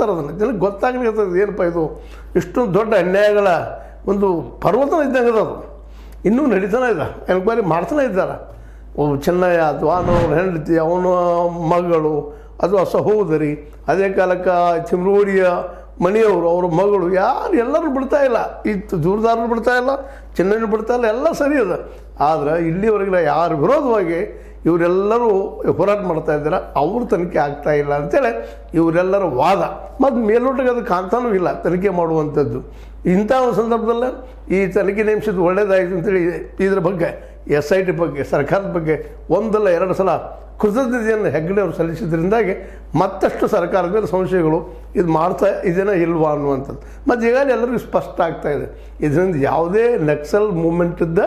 ಎದುರಿಸ್ತಾರೆ ಅದನ್ನು. ಜನಕ್ಕೆ ಗೊತ್ತಾಗಲಿಕ್ಕೆ ಏನಪ್ಪ ಇದು ಇಷ್ಟೊಂದು ದೊಡ್ಡ ಅನ್ಯಾಯಗಳ ಒಂದು ಪರ್ವತನ ಇದ್ದಂಗೆ ಅದು ಇನ್ನೂ ನಡೀತಾನೆ ಇದೆ, ಎನ್ಕ್ವೈರಿ ಮಾಡ್ತಾನೆ ಇದ್ದಾರೆ. ಚೆನ್ನಯ್ಯ ಅಥವಾ ಅವನ ಹೆಂಡತಿ, ಅವನ ಮಗಳು ಅಥವಾ ಸಹೋದರಿ, ಅದೇ ಕಾಲಕ್ಕೆ ಚಿಮ್ರೋಡಿಯ ಮಣಿಯವರು, ಅವ್ರ ಮಗಳು, ಯಾರು ಎಲ್ಲರೂ ಬಿಡ್ತಾ ಇಲ್ಲ. ಇತ್ತು ದೂರದಾರರು ಬಿಡ್ತಾ ಇಲ್ಲ, ಚೆನ್ನೈನೂ ಬಿಡ್ತಾ ಇಲ್ಲ, ಎಲ್ಲ ಸರಿ ಅದ. ಆದರೆ ಇಲ್ಲಿವರೆಗಿನ ಯಾರ ವಿರೋಧವಾಗಿ ಇವರೆಲ್ಲರೂ ಹೋರಾಟ ಮಾಡ್ತಾ ಇದ್ದಾರೆ, ಅವ್ರ ತನಿಖೆ ಆಗ್ತಾ ಇಲ್ಲ ಅಂತೇಳಿ ಇವರೆಲ್ಲರ ವಾದ. ಮತ್ತು ಮೇಲ್ನೋಟಕ್ಕೆ ಅದು ಕಾಣ್ತಾನೂ ಇಲ್ಲ ತನಿಖೆ ಮಾಡುವಂಥದ್ದು. ಇಂಥ ಒಂದು ಸಂದರ್ಭದಲ್ಲೇ ಈ ತನಿಖೆ ನೇಮಿಸಿದ್ದು ಒಳ್ಳೆಯದಾಯಿತು ಅಂತೇಳಿ ಇದ್ರ ಬಗ್ಗೆ SIT ಬಗ್ಗೆ ಸರ್ಕಾರದ ಬಗ್ಗೆ ಒಂದಲ್ಲ ಎರಡು ಸಲ ಕೃತಜ್ಞತೆಯನ್ನು ಹೆಗ್ಗಡೆ ಅವರು ಸಲ್ಲಿಸಿದ್ರಿಂದಾಗಿ ಮತ್ತಷ್ಟು ಸರ್ಕಾರದ ಮೇಲೆ ಸಂಶಯಗಳು ಇದು ಮಾಡ್ತಾ ಇದೇನೋ ಇಲ್ವಾ ಅನ್ನುವಂಥದ್ದು. ಮತ್ತು ಈಗಾಗಲೇ ಎಲ್ಲರಿಗೂ ಸ್ಪಷ್ಟ ಆಗ್ತಾ ಇದೆ, ಇದರಿಂದ ಯಾವುದೇ ನಕ್ಸಲ್ ಮೂಮೆಂಟಿದ್ದ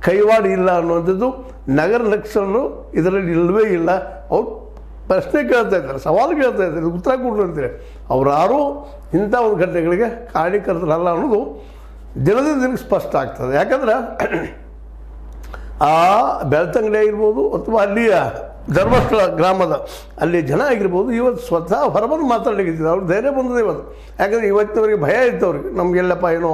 ಕೈವಾಡ ಇಲ್ಲ ಅನ್ನುವಂಥದ್ದು. ನಗರ ನಕ್ಸಲರು ಇದರಲ್ಲಿ ಇಲ್ಲವೇ ಇಲ್ಲ. ಅವ್ರು ಪ್ರಶ್ನೆ ಕೇಳ್ತಾ ಇದ್ದಾರೆ, ಸವಾಲು ಕೇಳ್ತಾ ಇದ್ದಾರೆ, ಉತ್ತರ ಕೊಡ್ರು ಅಂತೇಳಿ. ಅವ್ರು ಯಾರೂ ಇಂಥ ಒಂದು ಘಟನೆಗಳಿಗೆ ಕಾರಣೀಕರ್ತರಲ್ಲ ಅನ್ನೋದು ದಿನದಿಂದ ದಿನಕ್ಕೆ ಸ್ಪಷ್ಟ ಆಗ್ತದೆ. ಯಾಕಂದ್ರೆ ಆ ಬೆಳ್ತಂಗಡಿ ಆಗಿರ್ಬೋದು ಅಥವಾ ಅಲ್ಲಿಯ ಧರ್ಮಸ್ಥಳ ಗ್ರಾಮದ ಅಲ್ಲಿ ಜನ ಆಗಿರ್ಬೋದು, ಇವತ್ತು ಸ್ವತಃ ಹೊರಬಂದು ಮಾತಾಡಲಿಕ್ಕಿದ್ದಾರೆ. ಅವ್ರು ಧೈರ್ಯ ಬಂದದೆ ಇವತ್ತು. ಯಾಕಂದರೆ ಇವತ್ತಿನವರಿಗೆ ಭಯ ಇತ್ತು ಅವ್ರಿಗೆ, ನಮಗೆಲ್ಲಪ್ಪ ಏನೋ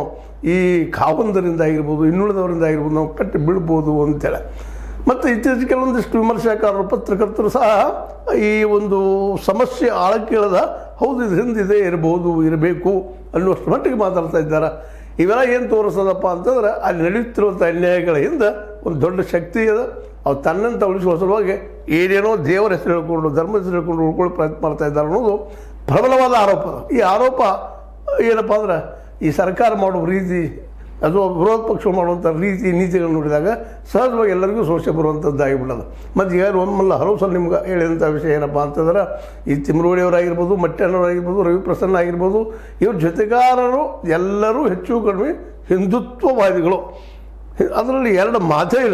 ಈ ಕಾವಂದರಿಂದ ಆಗಿರ್ಬೋದು, ಇನ್ನುಳಿದವರಿಂದ ಆಗಿರ್ಬೋದು ನಾವು ಕಟ್ಟಿ ಬೀಳ್ಬೋದು ಅಂತೇಳಿ. ಮತ್ತು ಇತ್ತೀಚೆಗೆ ಕೆಲವೊಂದಿಷ್ಟು ವಿಮರ್ಶಾಕಾರರು, ಪತ್ರಕರ್ತರು ಸಹ ಈ ಒಂದು ಸಮಸ್ಯೆ ಆಳಕ್ಕೇಳದ ಹೌದು ಇದು ಹಿಂದಿದೆ ಇರಬಹುದು, ಇರಬೇಕು ಅನ್ನುವಷ್ಟು ಮಟ್ಟಿಗೆ ಮಾತಾಡ್ತಾ ಇದ್ದಾರೆ. ಇವೆಲ್ಲ ಏನು ತೋರಿಸೋದಪ್ಪ ಅಂತಂದ್ರೆ ಅಲ್ಲಿ ನಡೆಯುತ್ತಿರುವಂಥ ಅನ್ಯಾಯಗಳ ಹಿಂದೆ ಒಂದು ದೊಡ್ಡ ಶಕ್ತಿ ಇದೆ. ಅವ್ರು ತನ್ನಂತ ಉಳಿಸುವ ಸಲುವಾಗಿ ಏನೇನೋ ದೇವರ ಹೆಸರು ಹೇಳ್ಕೊಂಡು, ಧರ್ಮದ ಹೆಸರು ಹೇಳ್ಕೊಂಡು ಉಳ್ಕೊಳ್ಳೋ ಪ್ರಯತ್ನ ಮಾಡ್ತಾ ಇದ್ದಾರೆ ಅನ್ನೋದು ಪ್ರಬಲವಾದ ಆರೋಪ. ಈ ಆರೋಪ ಏನಪ್ಪ ಅಂದ್ರೆ ಈ ಸರ್ಕಾರ ಮಾಡುವ ರೀತಿ ಅಥವಾ ವಿರೋಧ ಪಕ್ಷ ಮಾಡುವಂಥ ರೀತಿ ನೀತಿಗಳನ್ನು ನೋಡಿದಾಗ ಸಹಜವಾಗಿ ಎಲ್ಲರಿಗೂ ಸಂಶಯ ಬರುವಂಥದ್ದಾಗಿಬಿಡೋದು. ಮತ್ತು ಈಗ ಒಮ್ಮಲ್ಲ ಹಲವು ಸಲ ನಿಮ್ಗೆ ಹೇಳಿದಂಥ ವಿಷಯ ಏನಪ್ಪ ಅಂತಂದ್ರೆ ಈ ತಿಮ್ರೋಡಿಯವರಾಗಿರ್ಬೋದು, ಮಟ್ಟಣ್ಣವರಾಗಿರ್ಬೋದು, ರವಿ ಪ್ರಸನ್ನ ಆಗಿರ್ಬೋದು, ಇವ್ರ ಜೊತೆಗಾರರು ಎಲ್ಲರೂ ಹೆಚ್ಚು ಕಡಿಮೆ ಹಿಂದುತ್ವವಾದಿಗಳು. ಅದರಲ್ಲಿ ಎರಡು ಮಾತೇ ಇಲ್ಲ.